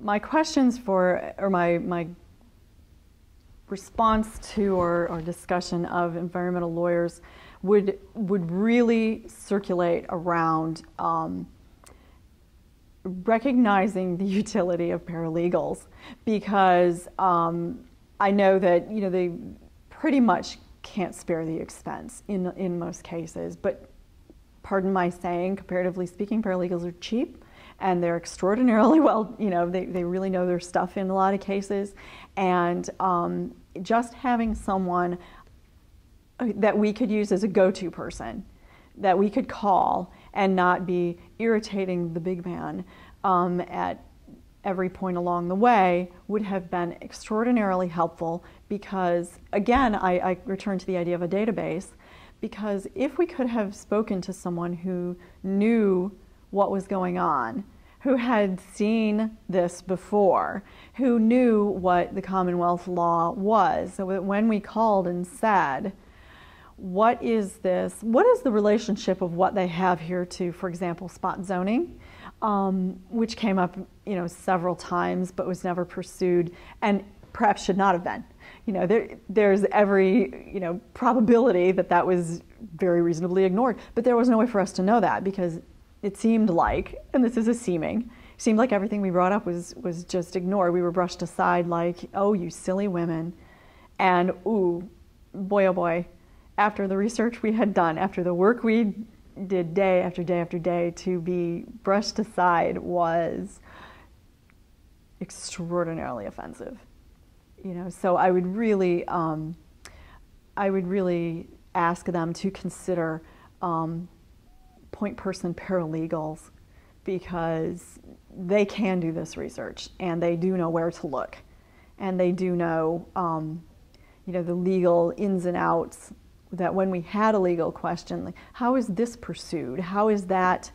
my questions for, or my response to or discussion of environmental lawyers would really circulate around recognizing the utility of paralegals, because I know that they pretty much can't spare the expense in most cases, but pardon my saying, comparatively speaking, paralegals are cheap. And they're extraordinarily well, they really know their stuff in a lot of cases. And just having someone that we could use as a go-to person, that we could call and not be irritating the big man at every point along the way, would have been extraordinarily helpful, because, again, I return to the idea of a database, because if we could have spoken to someone who knew what was going on, who had seen this before, who knew what the Commonwealth law was, so that when we called and said, what is this, what is the relationship of what they have here to, for example, spot zoning, which came up several times but was never pursued, and perhaps should not have been. There's every probability that was very reasonably ignored, but there was no way for us to know that, because it seemed like, and this is a seemed like everything we brought up was just ignored. We were brushed aside like, oh, you silly women. And ooh, boy, oh boy, after the research we had done, after the work we did day after day after day, to be brushed aside was extraordinarily offensive. So I would really ask them to consider point person paralegals, because they can do this research and they do know where to look, and they do know the legal ins and outs, that when we had a legal question, like, how is this pursued, how is that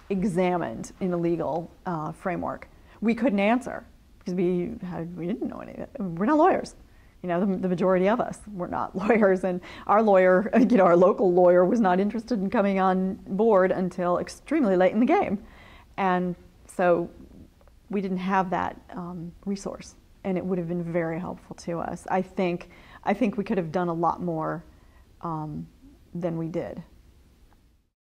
examined in a legal framework, we couldn't answer, because we didn't know any of it. We're not lawyers. The majority of us were not lawyers, and our lawyer, our local lawyer, was not interested in coming on board until extremely late in the game. And so we didn't have that resource, and it would have been very helpful to us. I think we could have done a lot more than we did.